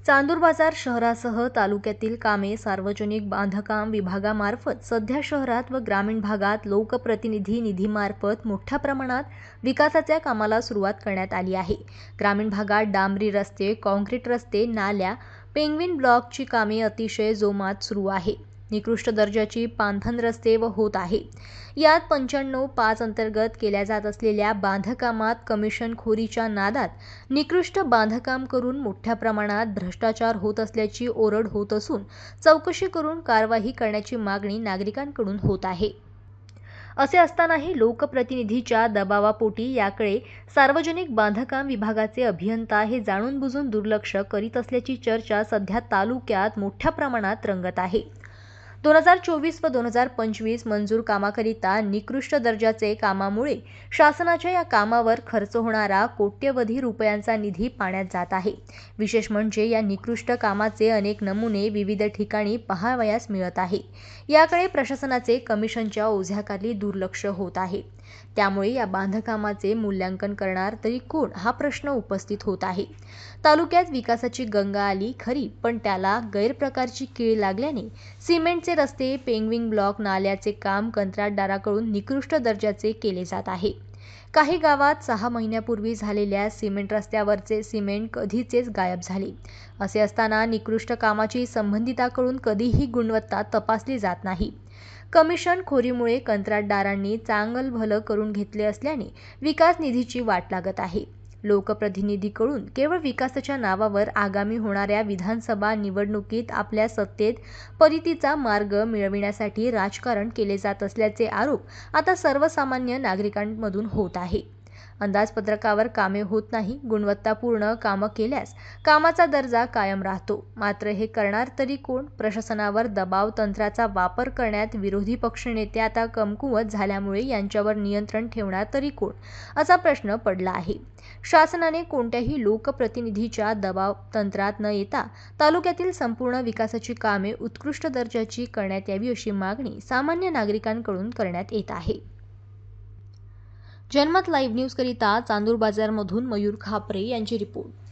चांदूर बाजार शहरासह तालुक्यातील कामे सार्वजनिक बांधकाम विभागामार्फत सध्या शहरात व ग्रामीण भागात लोकप्रतिनिधी निधीमार्फत मोठ्या प्रमाणात विकासाच्या कामाला सुरुवात करण्यात आली आहे। ग्रामीण भागात डांबरी रस्ते, काँक्रीट रस्ते, नाल्या, पेंग्विन ब्लॉकची कामे अतिशय जोमात सुरू आहे। निकृष्ट दर्जाची पांथन रस्ते होत आहे। यात 95/5 अंतर्गत केल्या जात असलेल्या बांधकामात कमिशनखोरीच्या नादात निकृष्ट बांधकाम करून मोठ्या प्रमाणात भ्रष्टाचार होत असल्याची ओरड होत असून चौकशी करून कारवाई करण्याची मागणी नागरिकांकडून होत आहे। असे असतानाही लोकप्रतिनिधीच्या दबावापोटी याकडे सार्वजनिक बांधकाम विभागाचे अभियंता हे जाणून बुजून दुर्लक्ष करीत असल्याची चर्चा सध्या तालुक्यात मोठ्या प्रमाणात रंगत आहे। 2024 व 2025 मंजूर कामाकरिता निकृष्ट दर्जाचे कामामुळे शासनाच्या या कामावर खर्च होणारा कोट्यवधी रुपयांचा निधी पाण्यात जात आहे। विशेष म्हणजे या निकृष्ट कामाचे अनेक नमुने विविध ठिकाणी पाहावयास मिळत आहे। याकडे प्रशासनाचे कमिशनच्या ओझ्याखाली दुर्लक्ष होत आहे। त्यामुळे या बांधकामाचे मूल्यांकन करणार तरी कोण हा प्रश्न उपस्थित होत आहे। तालुक्यात विकासाची गंगा आली खरी, पण त्याला गैरप्रकारची कीळ लागल्याने सिमेंटचे रस्ते, पेंग्विन ब्लॉक, नाल्याचे काम कंत्राटदाराकडून निकृष्ट दर्जाचे केले जात आहे। काही गावात 6 महिन्यापूर्वी झालेल्या सिमेंट रस्त्यावरचे सिमेंट कधीचेच गायब झाले। असे असताना निकृष्ट कामाची संबंधिताकडून कधीही गुणवत्ता तपासली जात नाही। कमिशन खोरीमुळे कंत्राटदारांनी चांगल भलं करून घेतले असल्याने विकास निधीची वाट लागत आहे। लोकप्रतिनिधीकडून केवळ विकासाच्या नावावर आगामी होणाऱ्या विधानसभा निवडणुकीत आपल्या सत्तेत परतीचा मार्ग मिळविण्यासाठी राजकारण केले जात असल्याचे आरोप आता सर्वसामान्य नागरिकांमधून होत आहे। अंदाजपत्रकावर कामे होत नाही, गुणवत्तापूर्ण कामं केल्यास कामाचा दर्जा कायम राहतो। मात्र हे करणार तरी कोण? प्रशासनावर दबाव तंत्राचा वापर करण्यात विरोधी पक्षनेते आता कमकुवत झाल्यामुळे यांच्यावर नियंत्रण ठेवणार तरी कोण, असा प्रश्न पडला आहे। शासनाने कोणत्याही लोकप्रतिनिधीच्या दबाव तंत्रात न येता तालुक्यातील संपूर्ण विकासाची कामे उत्कृष्ट दर्जाची करण्यात यावी अशी मागणी सामान्य नागरिकांकडून करण्यात येत आहे। जनमत लाईव्ह न्यूज करिता चांदूर बाजारमधून मयूर खापरे यांची रिपोर्ट।